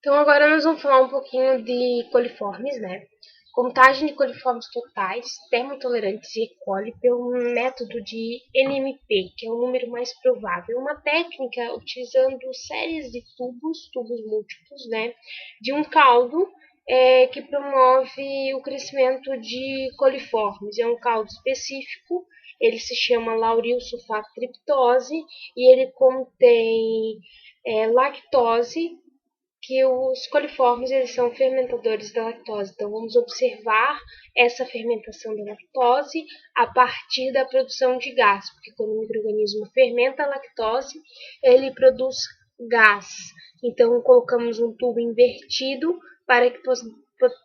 Então agora nós vamos falar um pouquinho de coliformes, né? Contagem de coliformes totais, termotolerantes e E. coli pelo método de NMP, que é o número mais provável. Uma técnica utilizando séries de tubos múltiplos, né? De um caldo que promove o crescimento de coliformes. É um caldo específico, ele se chama lauril sulfato triptose e ele contém lactose, que os coliformes eles são fermentadores da lactose. Então, vamos observar essa fermentação da lactose a partir da produção de gás, porque quando o micro-organismo fermenta a lactose, ele produz gás. Então, colocamos um tubo invertido para que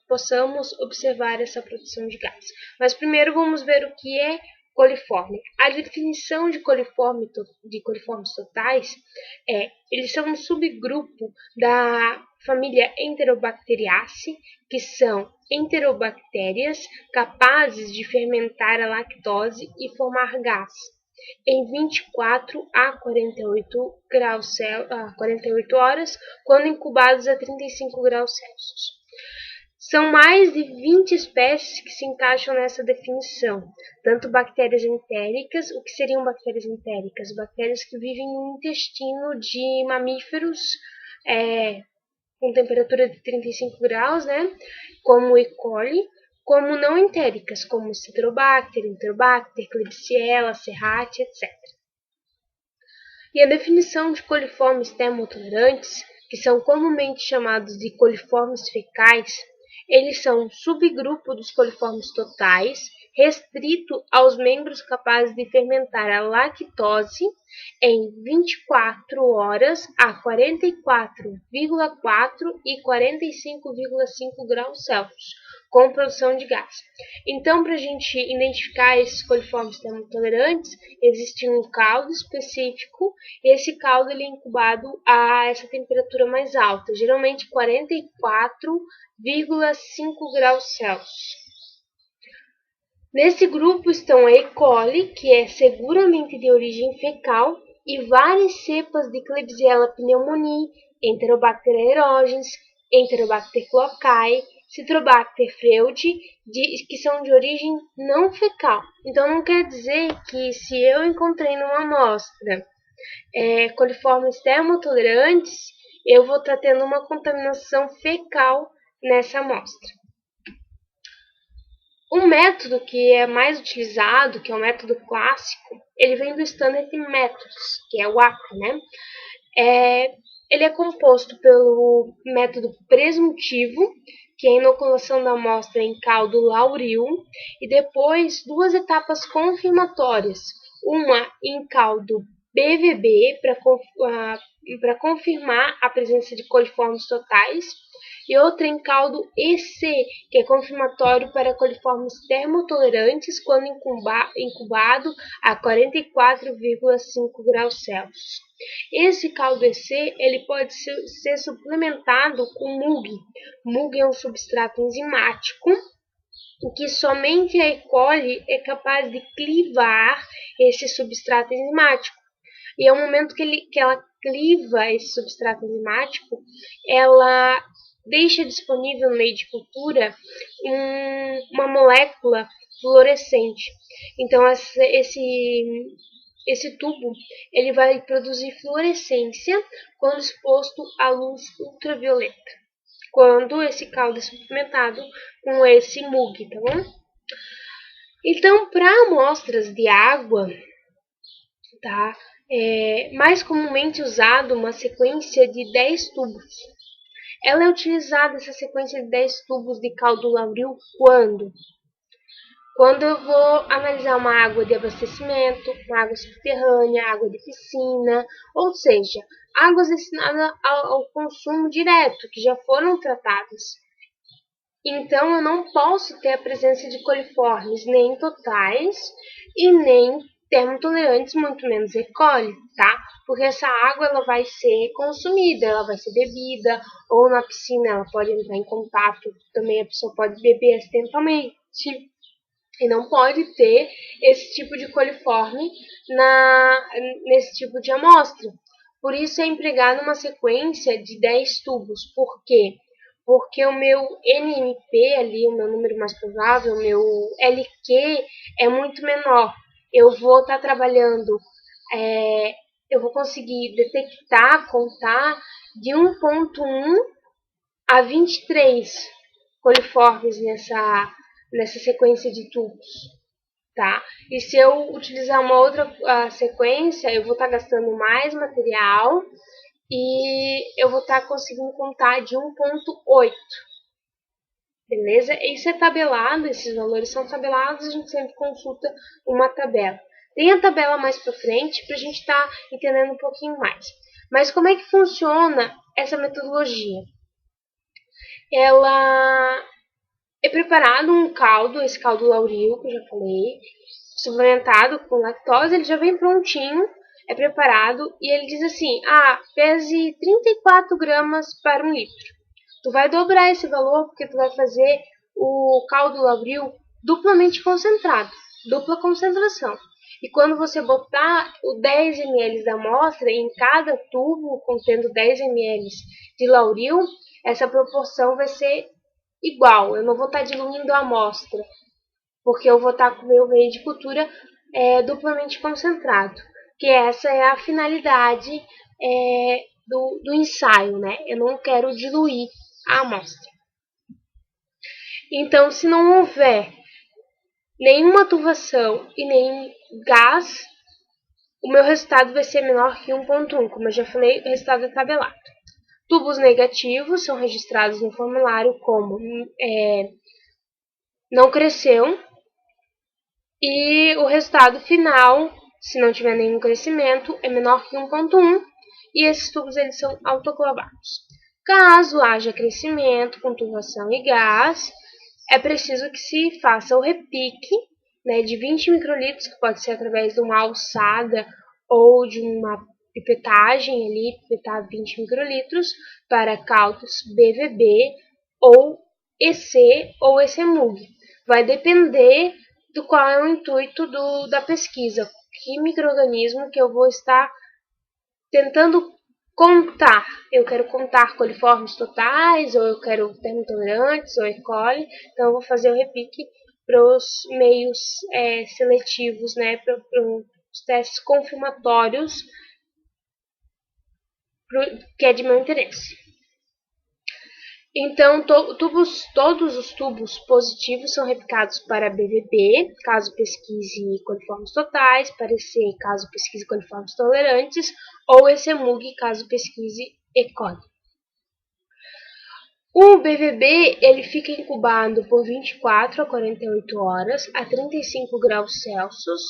possamos observar essa produção de gás. Mas primeiro vamos ver o que é coliforme. A definição de coliformes totais eles são um subgrupo da família Enterobacteriaceae, que são enterobactérias capazes de fermentar a lactose e formar gás em 24 a 48 horas, quando incubados a 35 graus Celsius. São mais de 20 espécies que se encaixam nessa definição, tanto bactérias entéricas. O que seriam bactérias entéricas? Bactérias que vivem no intestino de mamíferos com temperatura de 35 graus, né? Como E. coli, como não entéricas, como Citrobacter, Enterobacter, Klebsiella, Serratia, etc. E a definição de coliformes termotolerantes, que são comumente chamados de coliformes fecais, eles são um subgrupo dos coliformes totais, restrito aos membros capazes de fermentar a lactose em 24 horas a 44,4 e 45,5 graus Celsius, com produção de gás. Então, para a gente identificar esses coliformes termotolerantes, existe um caldo específico, e esse caldo ele é incubado a essa temperatura mais alta, geralmente 44,5 graus Celsius. Nesse grupo estão a E. coli, que é seguramente de origem fecal, e várias cepas de Klebsiella pneumoniae, Enterobacter aerogenes, Enterobacter cloacae, Citrobacter freudi, que são de origem não fecal. Então não quer dizer que se eu encontrei numa amostra coliformes termotolerantes, eu vou estar tendo uma contaminação fecal nessa amostra. Um método que é mais utilizado, que é o método clássico, ele vem do Standard Methods, que é o APA, né? Ele é composto pelo método presuntivo, que é a inoculação da amostra em caldo lauril, e depois duas etapas confirmatórias, uma em caldo BVB, para confirmar a presença de coliformes totais, e outra em caldo EC, que é confirmatório para coliformes termotolerantes quando incubado a 44,5 graus Celsius. Esse caldo EC ele pode ser suplementado com MUG. MUG é um substrato enzimático que somente a E. coli é capaz de clivar esse substrato enzimático. E ao momento que ela cliva esse substrato enzimático, ela deixa disponível no meio de cultura uma molécula fluorescente. Então, esse tubo ele vai produzir fluorescência quando exposto à luz ultravioleta, quando esse caldo é suplementado com esse MUG, tá bom? Então, para amostras de água, tá? Mais comumente usado uma sequência de 10 tubos. Ela é utilizada, essa sequência de 10 tubos de caldo lauril, quando eu vou analisar uma água de abastecimento, uma água subterrânea, água de piscina, ou seja, águas destinadas ao consumo direto, que já foram tratadas. Então, eu não posso ter a presença de coliformes nem totais e nem termotolerantes, muito menos E. coli, tá? Porque essa água ela vai ser consumida, ela vai ser bebida, ou na piscina ela pode entrar em contato, também a pessoa pode beber acidentalmente. E não pode ter esse tipo de coliforme nesse tipo de amostra, Por isso é empregado uma sequência de 10 tubos. Por quê? Porque o meu NMP ali, o meu número mais provável, o meu LQ é muito menor. Eu vou estar trabalhando, eu vou conseguir detectar, contar de 1.1 a 23 coliformes nessa sequência de tubos, tá? E se eu utilizar uma outra sequência, eu vou estar gastando mais material e eu vou estar conseguindo contar de 1.8, beleza? Isso é tabelado, esses valores são tabelados, a gente sempre consulta uma tabela. Tem a tabela mais para frente para a gente estar entendendo um pouquinho mais. Mas como é que funciona essa metodologia? Ela é preparado um caldo, esse caldo Lauril que eu já falei, suplementado com lactose, ele já vem prontinho, é preparado e ele diz assim: pese 34 gramas para 1 litro. Tu vai dobrar esse valor porque tu vai fazer o caldo Lauril duplamente concentrado, dupla concentração. E quando você botar o 10 ml da amostra em cada tubo contendo 10 ml de Lauril, essa proporção vai ser igual. Eu não vou estar diluindo a amostra, porque eu vou estar com o meu meio de cultura duplamente concentrado. Que essa é a finalidade do ensaio, né? Eu não quero diluir a amostra. Então, se não houver nenhuma turvação e nem gás, o meu resultado vai ser menor que 1.1. Como eu já falei, o resultado é tabelado. Tubos negativos são registrados no formulário como não cresceu, e o resultado final, se não tiver nenhum crescimento, é menor que 1.1, e esses tubos eles são autoclavados. Caso haja crescimento, conturbação e gás, é preciso que se faça o repique, né, de 20 microlitros, que pode ser através de uma alçada ou de uma pipetagem ali, pipetar 20 microlitros para caldos BVB ou EC ou ECMUG. Vai depender do qual é o intuito da pesquisa, que micro-organismo que eu vou estar tentando contar. Eu quero contar coliformes totais, ou eu quero termotolerantes, ou E. coli. Então, eu vou fazer o repique para os meios seletivos, né, para os testes confirmatórios, que é de meu interesse. Então, todos os tubos positivos são replicados para BVB, caso pesquise coliformes totais, para EC, caso pesquise coliformes tolerantes, ou ECMUG, caso pesquise E. coli. O BVB ele fica incubado por 24 a 48 horas a 35 graus Celsius.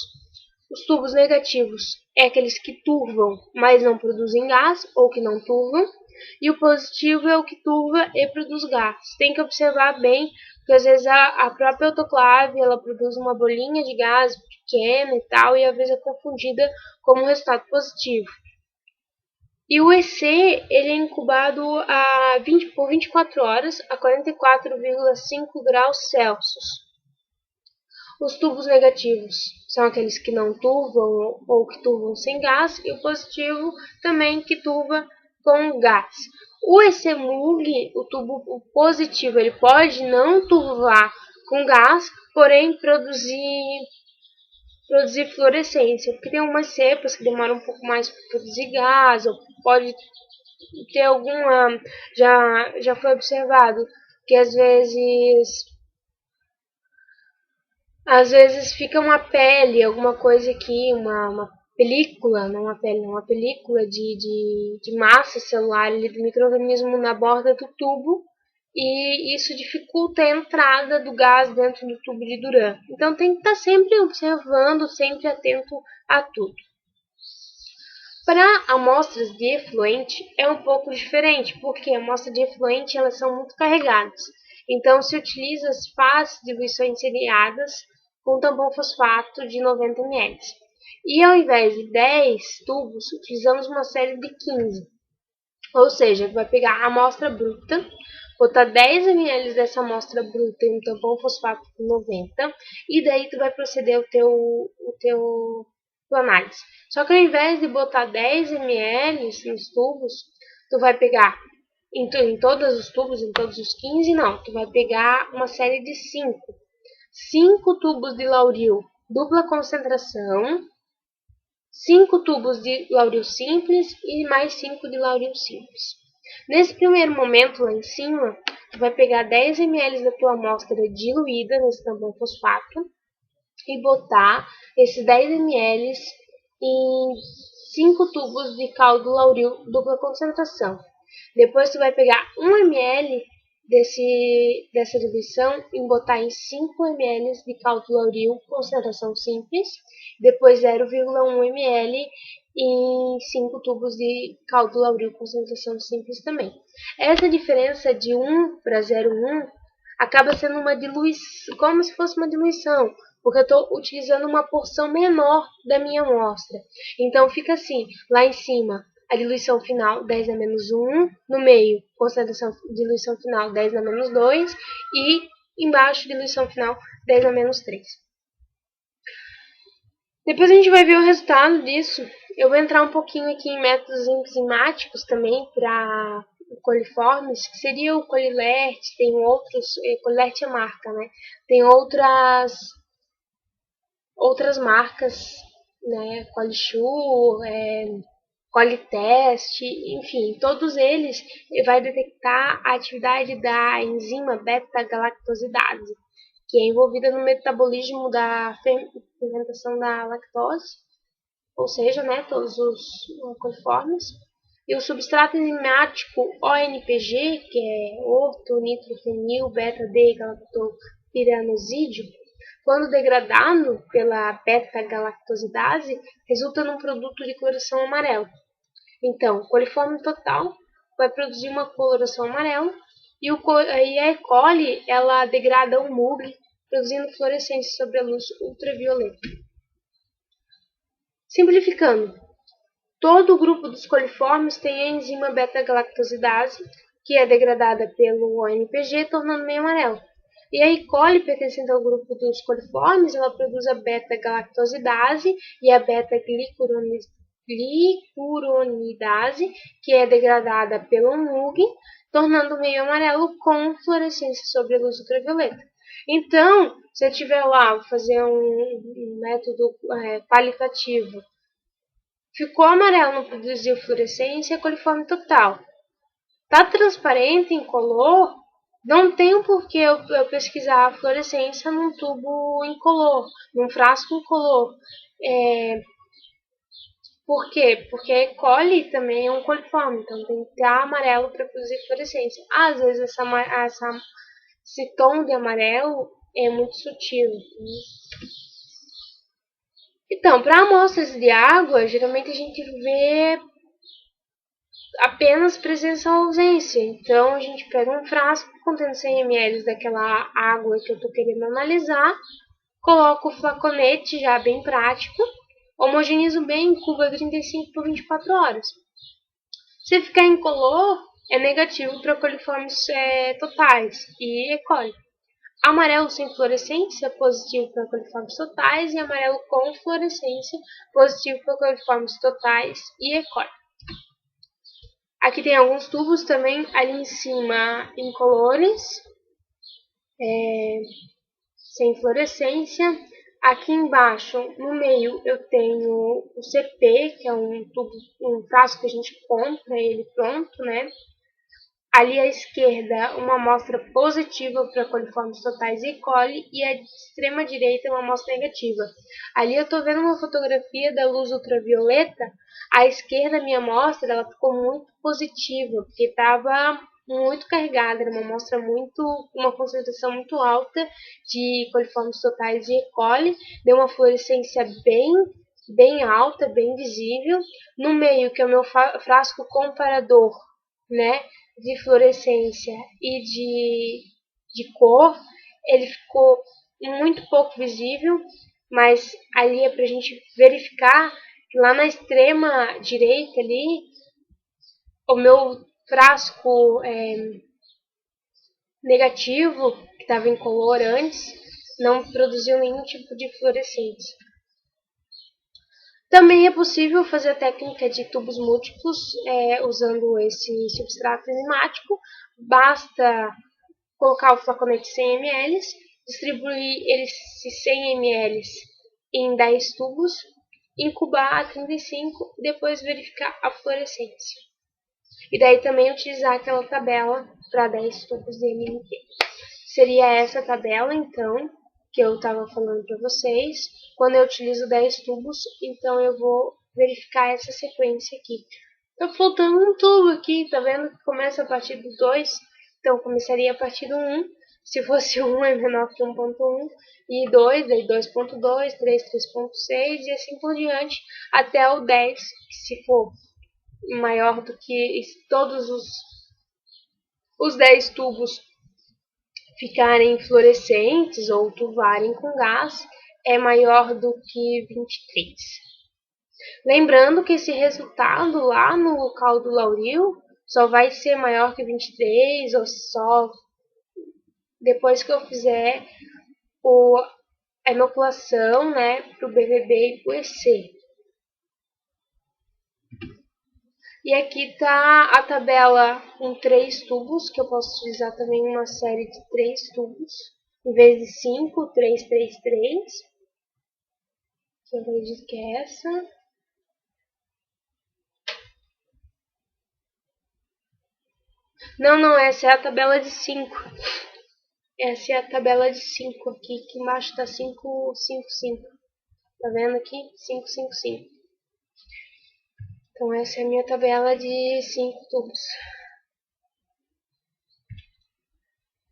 Os tubos negativos é aqueles que turvam, mas não produzem gás, ou que não turvam. E o positivo é o que turva e produz gás. Tem que observar bem, porque às vezes a própria autoclave ela produz uma bolinha de gás pequena e tal, e às vezes é confundida como um resultado positivo. E o EC ele é incubado por 24 horas a 44,5 graus Celsius. Os tubos negativos são aqueles que não turvam ou que turvam sem gás, e o positivo também que turva com gás. O ECMUG, o positivo, ele pode não turvar com gás, porém produzir fluorescência, porque tem algumas cepas que demoram um pouco mais para produzir gás, ou pode ter alguma, já foi observado que às vezes fica uma pele, alguma coisa aqui, uma película, não uma pele, não, uma película de massa celular ali do micro-organismo na borda do tubo, e isso dificulta a entrada do gás dentro do tubo de Duran. Então tem que estar sempre observando, sempre atento a tudo. Para amostras de efluente é um pouco diferente, porque amostras de efluente elas são muito carregadas. Então se utiliza as fases de diluições seriadas com tampão fosfato de 90 ml. E ao invés de 10 tubos, utilizamos uma série de 15. Ou seja, vai pegar a amostra bruta, botar 10 ml dessa amostra bruta em um tampão fosfato com 90, e daí tu vai proceder o teu tua análise. Só que ao invés de botar 10 ml nos tubos, tu vai pegar em todos os tubos, em todos os 15, não. Tu vai pegar uma série de 5. 5 tubos de Lauril dupla concentração, 5 tubos de Lauril simples e mais 5 de Lauril simples. Nesse primeiro momento, lá em cima, tu vai pegar 10 ml da tua amostra diluída nesse tampão fosfato e botar esses 10 ml em 5 tubos de caldo Lauril dupla concentração. Depois tu vai pegar 1 ml dessa diluição e botar em 5 ml de caldo Lauril concentração simples. Depois 0,1 ml em 5 tubos de caldo Lauril concentração simples também. Essa diferença de 1 para 0,1 acaba sendo uma diluição, como se fosse uma diluição, porque eu estou utilizando uma porção menor da minha amostra. Então fica assim, lá em cima, a diluição final 10 a menos 1, no meio, concentração, diluição final 10 a menos 2 e embaixo, diluição final 10 a menos 3. Depois a gente vai ver o resultado disso. Eu vou entrar um pouquinho aqui em métodos enzimáticos também para coliformes, que seria o Colilert, tem outros, Colilert é marca, né? Tem outras marcas, né? Colisure, Colitest, enfim, todos eles vai detectar a atividade da enzima beta-galactosidase, que é envolvida no metabolismo da fermentação da lactose, ou seja, né, todos os coliformes. E o substrato enzimático ONPG, que é ortonitrofenil beta-D-galactopiranosídeo, quando degradado pela beta-galactosidase, resulta num produto de coloração amarela. Então, o coliforme total vai produzir uma coloração amarela e a E. coli ela degrada o MUG, produzindo fluorescência sobre a luz ultravioleta. Simplificando, todo o grupo dos coliformes tem a enzima beta-galactosidase, que é degradada pelo ONPG, tornando meio amarelo. E a E. coli, pertencente ao grupo dos coliformes, ela produz a beta-galactosidase e a beta-glicuronidase, que é degradada pelo MUG, tornando meio amarelo com fluorescência sobre a luz ultravioleta. Então, se eu tiver lá, vou fazer um método qualitativo, ficou amarelo, não produziu fluorescência, é coliforme total. Está transparente, incolor, não tem por que eu pesquisar a fluorescência num tubo incolor, num frasco incolor. Por quê? Porque a E. coli também é um coliforme, então tem que ter amarelo para produzir fluorescência. Às vezes esse tom de amarelo é muito sutil. Então, para amostras de água, geralmente a gente vê apenas presença ou ausência. Então, a gente pega um frasco contendo 100 ml daquela água que eu estou querendo analisar, coloco o flaconete já bem prático, homogenizo bem em cuba 35 por 24 horas. Se ficar incolor, é negativo para coliformes totais e E. coli. Amarelo sem fluorescência, positivo para coliformes totais, e amarelo com fluorescência, positivo para coliformes totais e E. coli. Aqui tem alguns tubos também, ali em cima incolores, sem fluorescência. Aqui embaixo, no meio, eu tenho o CP, que é um frasco que a gente compra ele pronto, né? Ali à esquerda, uma amostra positiva para coliformes totais E. coli e à extrema direita uma amostra negativa. Ali eu estou vendo uma fotografia da luz ultravioleta. À esquerda, a minha amostra ela ficou muito positiva, porque estava muito carregada, era uma amostra uma concentração muito alta de coliformes totais e E. coli, deu uma fluorescência bem alta, bem visível. No meio, que é o meu frasco comparador, né, de fluorescência e de cor, ele ficou muito pouco visível, mas ali é para a gente verificar que lá na extrema direita ali, o meu frasco negativo, que estava incolor antes, não produziu nenhum tipo de fluorescência. Também é possível fazer a técnica de tubos múltiplos usando esse substrato enzimático. Basta colocar o flaconete de 100 ml, distribuir esses 100 ml em 10 tubos, incubar a 35 e depois verificar a fluorescência. E daí também utilizar aquela tabela para 10 tubos de NMP. Seria essa tabela, então, que eu estava falando para vocês. Quando eu utilizo 10 tubos, então eu vou verificar essa sequência aqui. Tá faltando um tubo aqui, tá vendo que começa a partir do 2? Então, começaria a partir do 1. Se fosse 1 é menor que 1.1, e 2, daí 2.2, 3, 3.6 e assim por diante, até o 10, que se for maior do que todos os 10 tubos ficarem fluorescentes ou tubarem com gás, é maior do que 23. Lembrando que esse resultado lá no local do Lauril só vai ser maior que 23 ou só depois que eu fizer a inoculação, né, para o BVB e para o EC. E aqui está a tabela com 3 tubos, que eu posso utilizar também uma série de 3 tubos, em vez de 5, 3, 3, 3, que eu acredito que é essa. Não, essa é a tabela de 5. Essa é a tabela de 5 aqui, que embaixo está 5, 5, 5. Tá vendo aqui? 5, 5, 5. Então essa é a minha tabela de 5 tubos.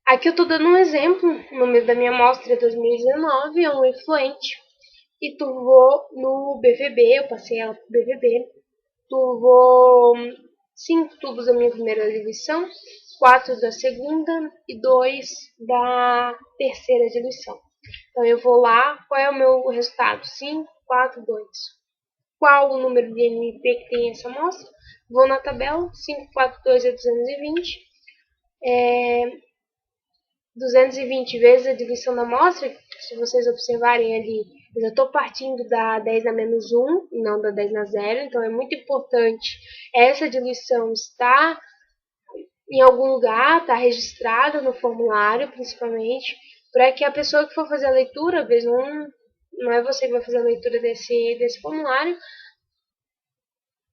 Aqui eu estou dando um exemplo, o número da minha amostra é 2019, é um efluente, e turvou no BVB, eu passei ela para o BVB, turvou 5 tubos da minha primeira diluição, 4 da segunda e 2 da terceira diluição. Então eu vou lá, qual é o meu resultado? 5, 4, 2. Qual o número de NMP que tem essa amostra? Vou na tabela, 5, 4, 2 é 220. 220 vezes a divisão da amostra, se vocês observarem ali, eu já estou partindo da 10 na menos 1 e não da 10 na 0, então é muito importante essa diluição estar em algum lugar, estar registrada no formulário, principalmente, para que a pessoa que for fazer a leitura, às vezes não é você que vai fazer a leitura desse formulário,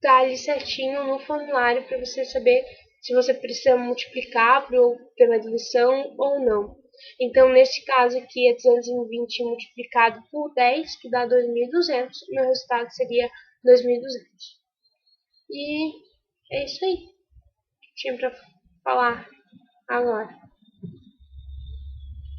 tá ali certinho no formulário para você saber se você precisa multiplicar pela divisão ou não. Então, nesse caso aqui, é 220 multiplicado por 10, que dá 2.200. Meu resultado seria 2.200. E é isso aí que tinha para falar agora.